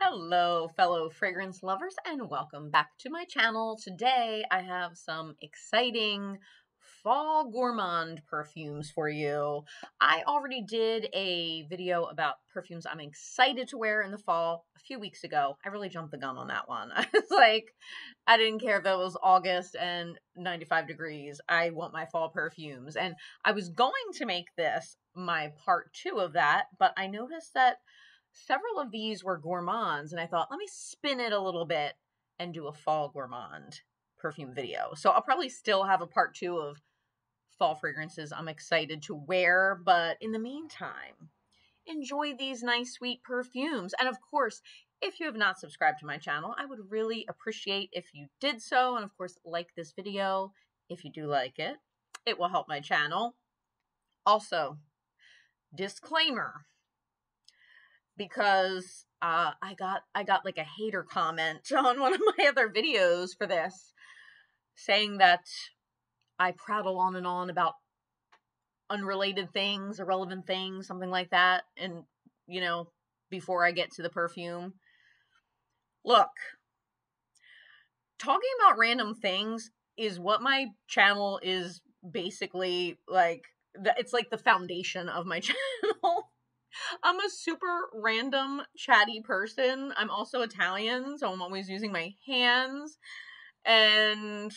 Hello, fellow fragrance lovers, and welcome back to my channel. Today, I have some exciting fall gourmand perfumes for you. I already did a video about perfumes I'm excited to wear in the fall a few weeks ago. I really jumped the gun on that one. I was like, I didn't care if it was August and 95 degrees. I want my fall perfumes. And I was going to make this my part 2 of that, but I noticed that several of these were gourmands, and I thought, let me spin it a little bit and do a fall gourmand perfume video. So I'll probably still have a part 2 of fall fragrances I'm excited to wear, but in the meantime, enjoy these nice, sweet perfumes. And of course, if you have not subscribed to my channel, I would really appreciate if you did so, and of course, like this video if you do like it. It will help my channel. Also, disclaimer, because I got like a hater comment on one of my other videos for this, saying that I prattle on and on about unrelated things, irrelevant things, something like that, and, you know, before I get to the perfume. Look, talking about random things is what my channel is basically like. It's like the foundation of my channel. I'm a super random, chatty person. I'm also Italian, so I'm always using my hands. And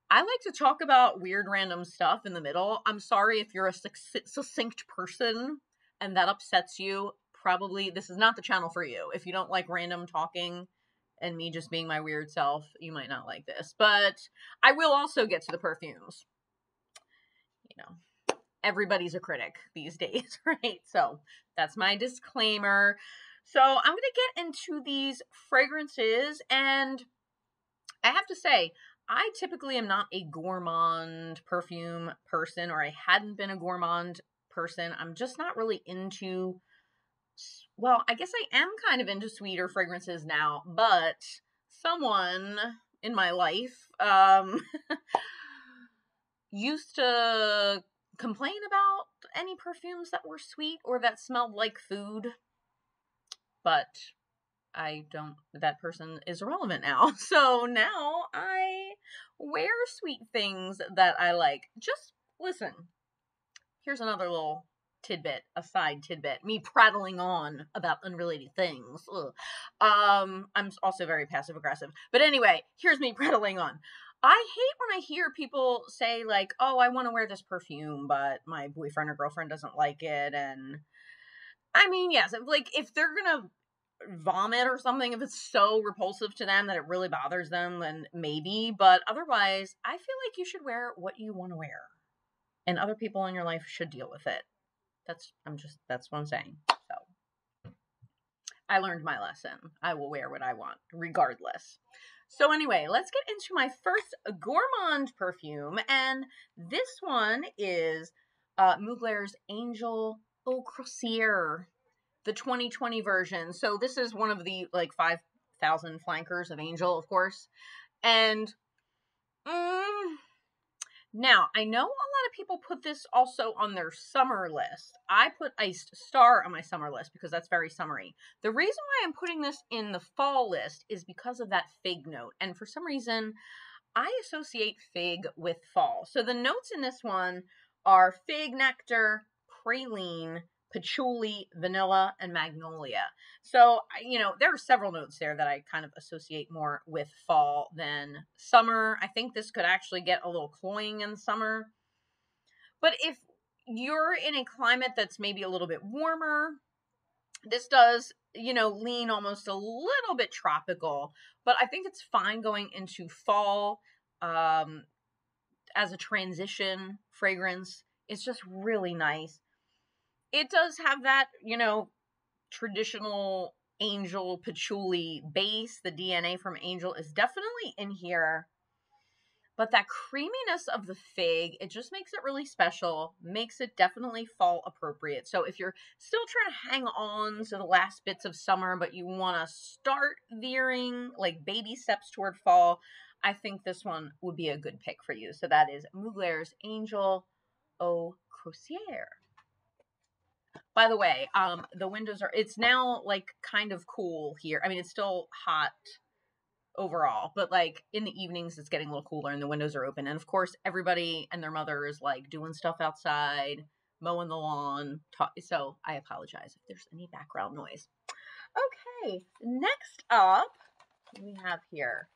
I like to talk about weird, random stuff in the middle. I'm sorry if you're a succinct person and that upsets you. Probably this is not the channel for you. If you don't like random talking and me just being my weird self, you might not like this. But I will also get to the perfumes. You know, everybody's a critic these days, right? So that's my disclaimer. So I'm going to get into these fragrances, and I have to say, I typically am not a gourmand perfume person, or I hadn't been a gourmand person. I'm just not really into, well, I guess I am kind of into sweeter fragrances now, but someone in my life used to complain about any perfumes that were sweet or that smelled like food, but that person is irrelevant now. So now I wear sweet things that I like. Just listen, here's another little tidbit, a side tidbit, me prattling on about unrelated things. I'm also very passive aggressive, but anyway, here's me prattling on. I hate when I hear people say, like, oh, I want to wear this perfume, but my boyfriend or girlfriend doesn't like it. And I mean, yes, like, if they're gonna vomit or something, if it's so repulsive to them that it really bothers them, then maybe. But otherwise, I feel like you should wear what you want to wear, and other people in your life should deal with it. That's what I'm saying. So I learned my lesson. I will wear what I want, regardless. So anyway, let's get into my first gourmand perfume, and this one is Mugler's Angel Eau Croisere, the 2020 version. So this is one of the like 5,000 flankers of Angel, of course. And now, I know a lot of people put this also on their summer list. I put Iced Star on my summer list because that's very summery. The reason why I'm putting this in the fall list is because of that fig note. And for some reason, I associate fig with fall. So the notes in this one are fig, nectar, praline, patchouli, vanilla, and magnolia. So, you know, there are several notes there that I kind of associate more with fall than summer. I think this could actually get a little cloying in summer. But if you're in a climate that's maybe a little bit warmer, this does, you know, lean almost a little bit tropical. But I think it's fine going into fall as a transition fragrance. It's just really nice. It does have that, you know, traditional Angel patchouli base. The DNA from Angel is definitely in here. But that creaminess of the fig, it just makes it really special, makes it definitely fall appropriate. So if you're still trying to hang on to the last bits of summer, but you want to start veering like baby steps toward fall, I think this one would be a good pick for you. So that is Mugler's Angel Eau Croisere. By the way, the windows are, it's now like kind of cool here. I mean, it's still hot overall, but like in the evenings it's getting a little cooler and the windows are open. And of course, everybody and their mother is like doing stuff outside, mowing the lawn. So I apologize if there's any background noise. Okay, next up we have here,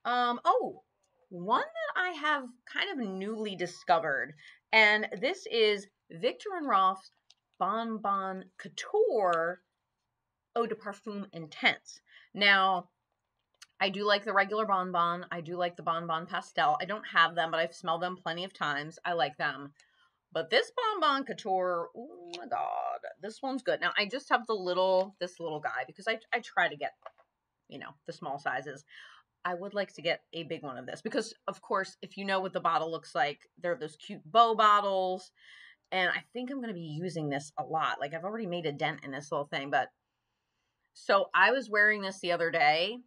oh, one that I have kind of newly discovered, and this is Viktor Rolf's Bonbon Couture Eau de Parfum Intense. Now, I do like the regular Bonbon. I do like the Bonbon Pastel. I don't have them, but I've smelled them plenty of times. I like them. But this Bonbon Couture, oh my God, this one's good. Now, I just have this little guy because I try to get, you know, the small sizes. I would like to get a big one of this because, of course, if you know what the bottle looks like, they're those cute bow bottles. And I think I'm going to be using this a lot. Like, I've already made a dent in this little thing, but so I was wearing this the other day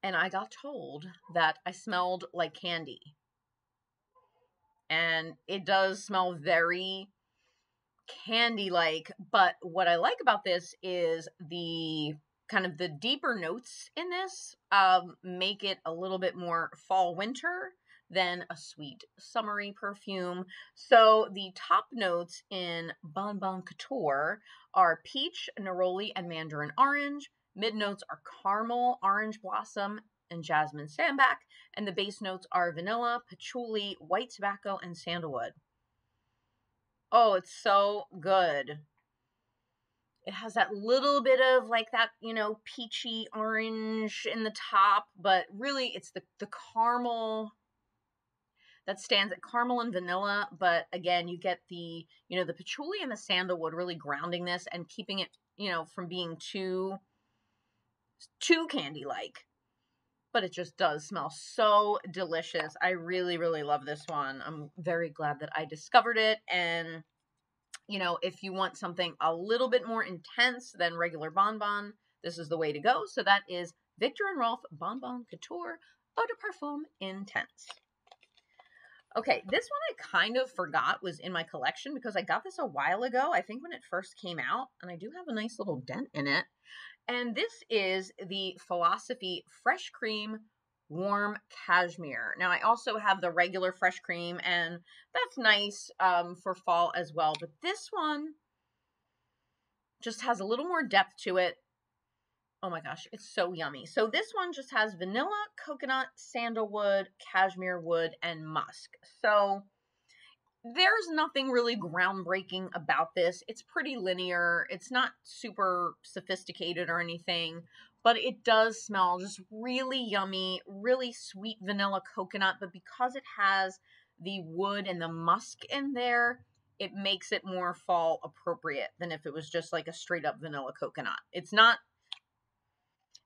and I got told that I smelled like candy. And it does smell very candy-like, but what I like about this is the kind of the deeper notes in this make it a little bit more fall-winter than a sweet summery perfume. So the top notes in Bonbon Couture are peach, neroli, and mandarin orange. Mid notes are caramel, orange blossom, and jasmine sambac, and the base notes are vanilla, patchouli, white tobacco, and sandalwood. Oh, it's so good. It has that little bit of like that, you know, peachy orange in the top, but really it's the caramel that stands at, caramel and vanilla. But again, you get the, you know, the patchouli and the sandalwood really grounding this and keeping it, you know, from being too candy-like. But it just does smell so delicious. I really, really love this one. I'm very glad that I discovered it. And, you know, if you want something a little bit more intense than regular Bonbon, this is the way to go. So that is Viktor Rolf Bonbon Couture Eau de Parfum Intense. Okay, this one I kind of forgot was in my collection because I got this a while ago, I think when it first came out, and I do have a nice little dent in it. And this is the Philosophy Fresh Cream Warm Cashmere. Now, I also have the regular Fresh Cream, and that's nice for fall as well. But this one just has a little more depth to it. Oh my gosh, it's so yummy. So this one just has vanilla, coconut, sandalwood, cashmere wood, and musk. So there's nothing really groundbreaking about this. It's pretty linear. It's not super sophisticated or anything, but it does smell just really yummy, really sweet vanilla coconut. But because it has the wood and the musk in there, it makes it more fall appropriate than if it was just like a straight up vanilla coconut. It's not,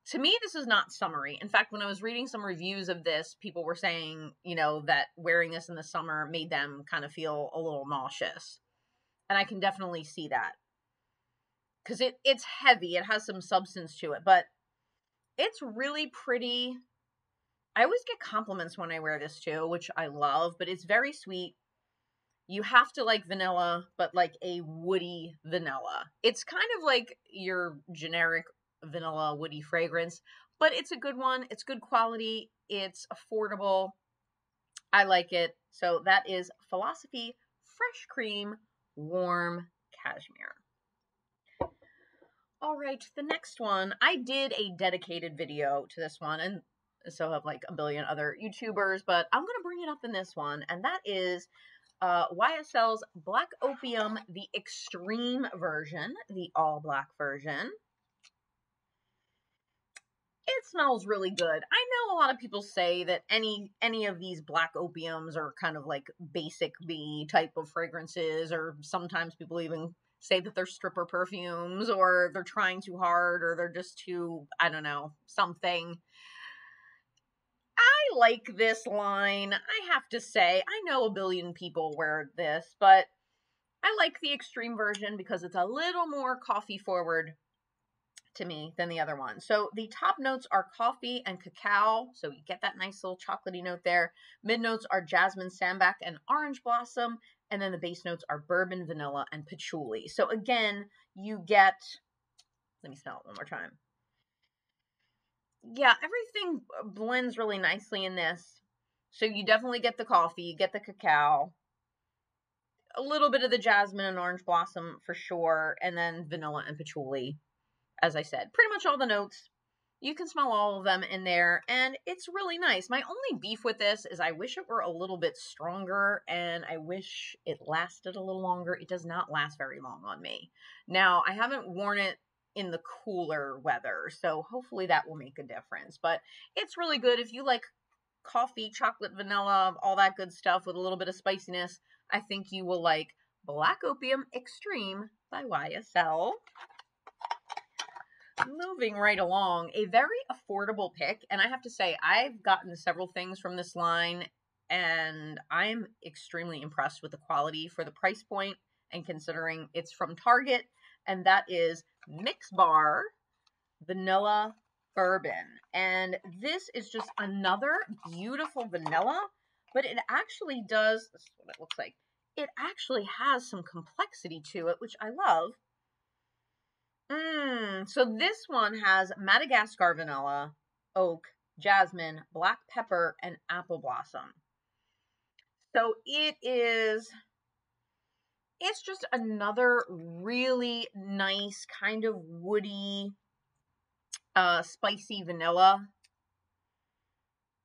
to me, this is not summery. In fact, when I was reading some reviews of this, people were saying, you know, that wearing this in the summer made them kind of feel a little nauseous. And I can definitely see that. Because it's heavy. It has some substance to it. But it's really pretty. I always get compliments when I wear this too, which I love. But it's very sweet. You have to like vanilla, but like a woody vanilla. It's kind of like your generic vanilla woody fragrance, but it's a good one. It's good quality. It's affordable. I like it. So that is Philosophy Fresh Cream Warm Cashmere. All right, the next one, I did a dedicated video to this one, and so have like a billion other YouTubers, but I'm going to bring it up in this one, and that is YSL's Black Opium, the extreme version, the all black version. It smells really good. I know a lot of people say that any of these black opiums are kind of like basic B type of fragrances, or sometimes people even say that they're stripper perfumes, or they're trying too hard, or they're just too, I don't know, something. I like this line. I have to say, I know a billion people wear this, but I like the extreme version because it's a little more coffee forward to me than the other one. So the top notes are coffee and cacao, so you get that nice little chocolatey note there. Mid notes are jasmine, sambac, and orange blossom, And then the base notes are bourbon, vanilla, and patchouli. So again, you get, let me smell it one more time. Yeah, everything blends really nicely in this. So you definitely get the coffee, you get the cacao, a little bit of the jasmine and orange blossom for sure, and then vanilla and patchouli. As I said, pretty much all the notes. You can smell all of them in there, and it's really nice. My only beef with this is I wish it were a little bit stronger, and I wish it lasted a little longer. It does not last very long on me. Now, I haven't worn it in the cooler weather, so hopefully that will make a difference. But it's really good if you like coffee, chocolate, vanilla, all that good stuff with a little bit of spiciness. I think you will like Black Opium Extreme by YSL. Moving right along, a very affordable pick, and I have to say, I've gotten several things from this line, and I'm extremely impressed with the quality for the price point, and considering it's from Target, and that is Mixbar Vanilla Bourbon. And this is just another beautiful vanilla, but it actually does, this is what it looks like, it actually has some complexity to it, which I love. So this one has Madagascar vanilla, oak, jasmine, black pepper, and apple blossom. So it's just another really nice kind of woody, spicy vanilla.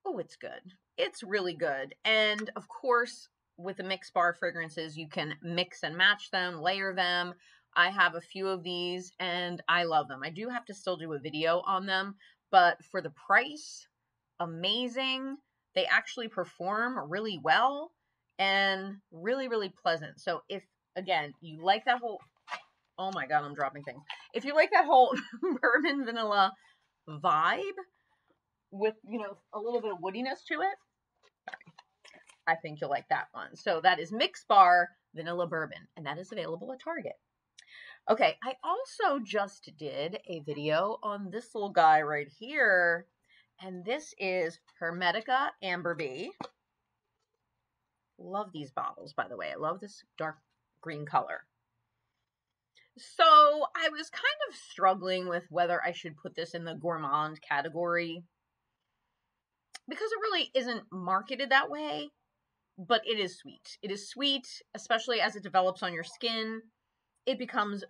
Oh, it's good. It's really good. And of course, with the Mixbar fragrances, you can mix and match them, layer them. I have a few of these and I love them. I do have to still do a video on them, but for the price, amazing. They actually perform really well and really, really pleasant. So if, again, you like that whole, oh my God, I'm dropping things. If you like that whole bourbon vanilla vibe with, you know, a little bit of woodiness to it, I think you'll like that one. So that is Mixbar Vanilla Bourbon, and that is available at Target. Okay, I also just did a video on this little guy right here, and this is Hermetica Amberbee. Love these bottles, by the way. I love this dark green color. So I was kind of struggling with whether I should put this in the Gourmand category because it really isn't marketed that way, but it is sweet. It is sweet, especially as it develops on your skin. It becomes,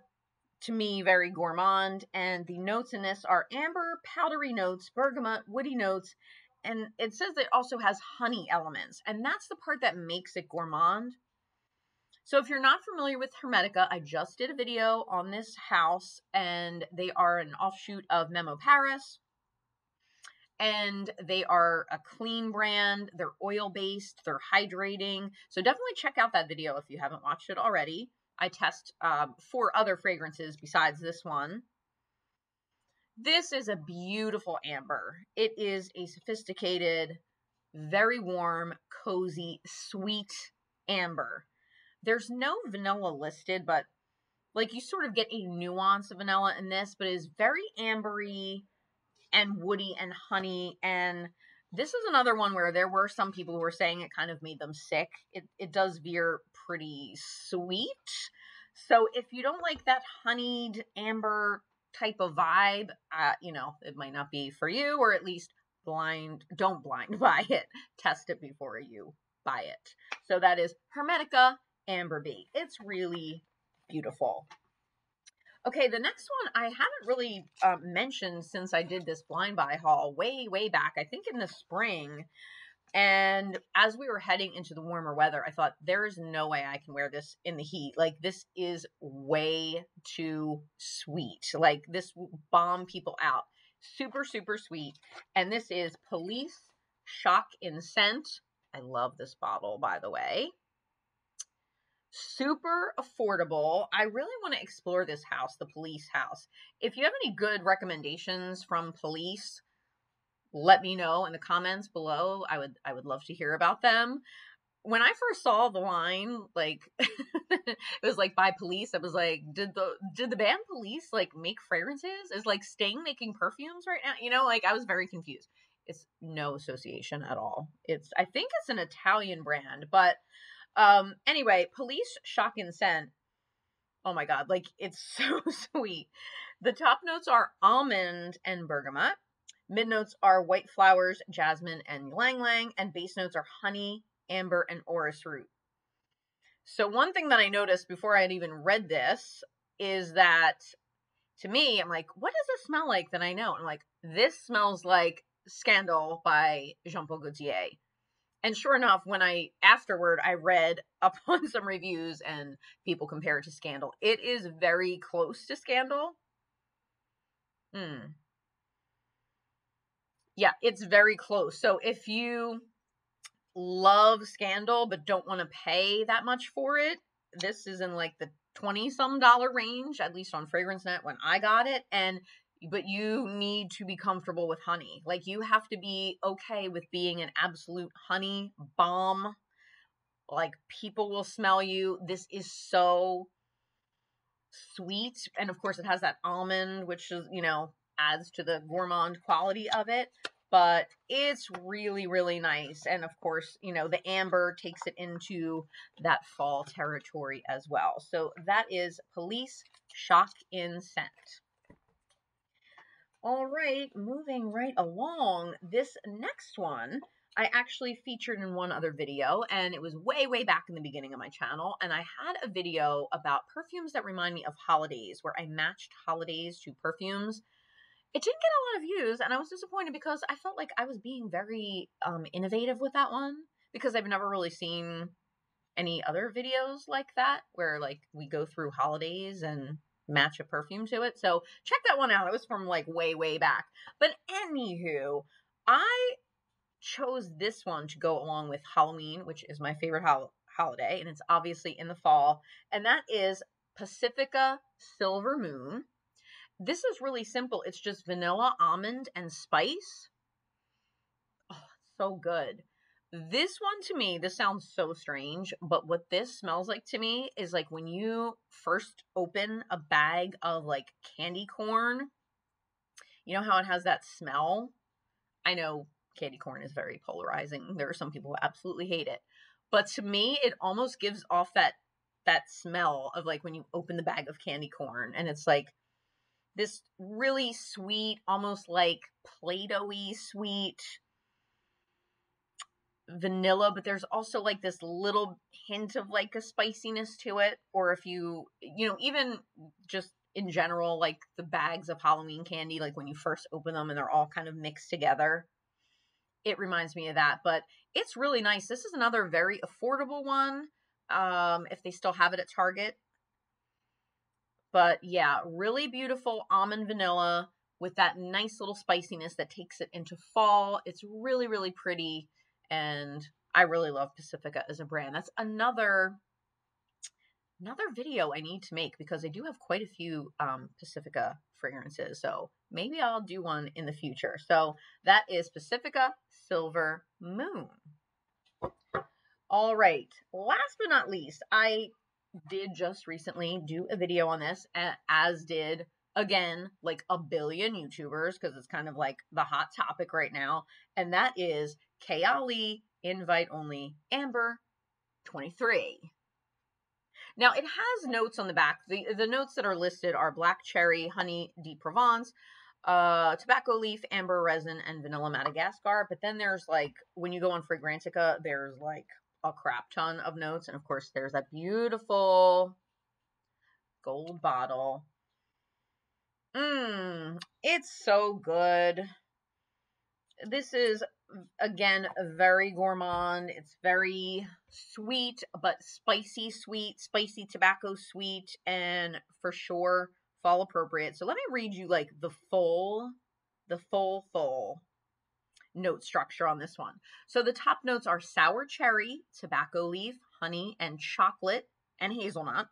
to me, very gourmand, and the notes in this are amber, powdery notes, bergamot, woody notes, and it says it also has honey elements, and that's the part that makes it gourmand. So if you're not familiar with Hermetica, I just did a video on this house, and they are an offshoot of Memo Paris, and they are a clean brand. They're oil-based, they're hydrating, so definitely check out that video if you haven't watched it already. I test 4 other fragrances besides this one. This is a beautiful amber. It is a sophisticated, very warm, cozy, sweet amber. There's no vanilla listed, but like you sort of get a nuance of vanilla in this, but it is very ambery and woody and honey. And this is another one where there were some people who were saying it kind of made them sick. It does veer pretty sweet. So if you don't like that honeyed amber type of vibe, you know, it might not be for you, or at least don't blind buy it. Test it before you buy it. So that is Hermetica Amberbee. It's really beautiful. Okay, the next one I haven't really mentioned since I did this blind buy haul way back, I think in the spring. And as we were heading into the warmer weather, I thought, there is no way I can wear this in the heat. Like, this is way too sweet. Like, this will bomb people out. Super, super sweet. And this is Police Shock in Scent. I love this bottle, by the way. Super affordable. I really want to explore this house, the Police house. If you have any good recommendations from Police, let me know in the comments below. I would love to hear about them. When I first saw the line, like it was like by Police, I was like, did the band Police like make fragrances? Is like Sting making perfumes right now? You know, like I was very confused. It's no association at all. I think it's an Italian brand, but Anyway, Police Shocking Scent. Oh my God, like it's so sweet. The top notes are almond and bergamot. Mid notes are white flowers, jasmine, and ylang ylang. And base notes are honey, amber, and orris root. So one thing that I noticed before I had even read this is that, to me, I'm like, what does this smell like that I know? And I'm like, this smells like Scandal by Jean Paul Gaultier. And sure enough, when I read up on some reviews and people compare it to Scandal. It is very close to Scandal. Yeah, it's very close. So if you love Scandal but don't want to pay that much for it, this is in like the $20-some range, at least on FragranceNet when I got it. But you need to be comfortable with honey. Like, you have to be okay with being an absolute honey bomb. Like, people will smell you. This is so sweet. And of course it has that almond, which is, adds to the gourmand quality of it. But it's really, really nice. And of course, the amber takes it into that fall territory as well. So that is Police Shock in Scent. All right, moving right along. This next one I actually featured in one other video, and it was way, way back in the beginning of my channel. And I had a video about perfumes that remind me of holidays, where I matched holidays to perfumes. It didn't get a lot of views, and I was disappointed because I felt like I was being very innovative with that one, because I've never really seen any other videos like that, where like we go through holidays and match a perfume to it. So check that one out. It was from like way, way back. But anywho, I chose this one to go along with Halloween, which is my favorite holiday, and it's obviously in the fall, and that is Pacifica Silver Moon. This is really simple. It's just vanilla, almond, and spice. Oh, so good. This one, to me, this sounds so strange, but what this smells like to me is like when you first open a bag of like candy corn. You know how it has that smell? I know candy corn is very polarizing. There are some people who absolutely hate it. But to me, it almost gives off that smell of like when you open the bag of candy corn, and it's like this really sweet, almost like Play-Doh-y sweet vanilla, but there's also like this little hint of like a spiciness to it. Or if you even just in general, like the bags of Halloween candy, like when you first open them and they're all kind of mixed together, it reminds me of that. But it's really nice. This is another very affordable one, if they still have it at Target. But yeah, really beautiful almond vanilla with that nice little spiciness that takes it into fall. It's really, really pretty. And I really love Pacifica as a brand. That's another video I need to make, because I do have quite a few Pacifica fragrances. So maybe I'll do one in the future. So that is Pacifica Silver Moon. All right. Last but not least, I did just recently do a video on this, as did, again, like a billion YouTubers, because it's kind of like the hot topic right now. And that is Kayali Invite Only Amber 23. Now, it has notes on the back. The notes that are listed are black cherry, honey de Provence, tobacco leaf, amber resin, and vanilla Madagascar. But then there's like, when you go on Fragrantica, there's like a crap ton of notes. And of course, there's that beautiful gold bottle. It's so good. This is, again, very gourmand. It's very sweet, but spicy sweet, spicy tobacco sweet, and for sure fall appropriate. So let me read you like the full note structure on this one. So the top notes are sour cherry, tobacco leaf, honey, and chocolate, and hazelnut.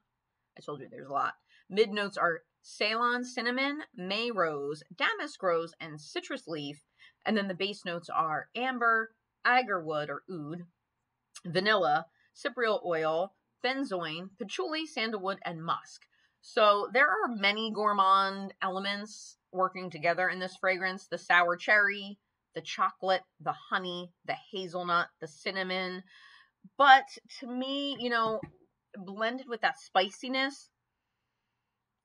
I told you there's a lot. Mid notes are Ceylon cinnamon, May rose, damask rose, and citrus leaf. And then the base notes are amber, agarwood or oud, vanilla, cypriol oil, benzoin, patchouli, sandalwood, and musk. So there are many gourmand elements working together in this fragrance. The sour cherry, the chocolate, the honey, the hazelnut, the cinnamon. But to me, you know, blended with that spiciness,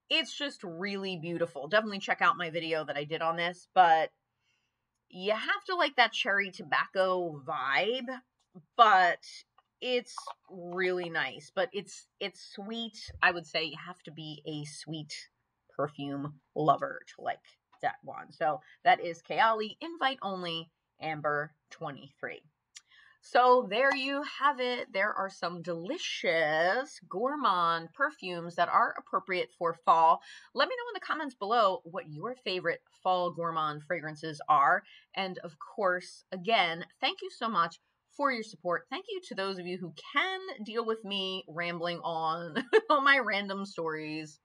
it's just really beautiful. Definitely check out my video that I did on this, but you have to like that cherry tobacco vibe, but it's really nice. But it's sweet. I would say you have to be a sweet perfume lover to like that one. So that is Kayali Invite Only Amber 23. So there you have it. There are some delicious gourmand perfumes that are appropriate for fall. Let me know in the comments below what your favorite fall gourmand fragrances are. And of course, again, thank you so much for your support. Thank you to those of you who can deal with me rambling on all my random stories.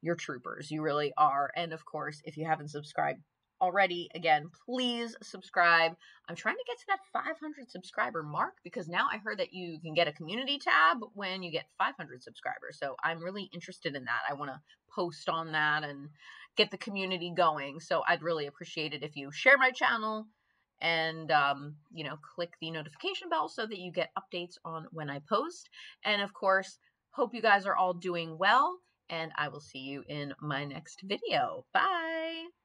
You're troopers. You really are. And of course, if you haven't subscribed already, again, please subscribe. I'm trying to get to that 500 subscriber mark because now I heard that you can get a community tab when you get 500 subscribers. So I'm really interested in that. I want to post on that and get the community going. So I'd really appreciate it if you share my channel and, you know, click the notification bell so that you get updates on when I post. And of course, hope you guys are all doing well. And I will see you in my next video. Bye!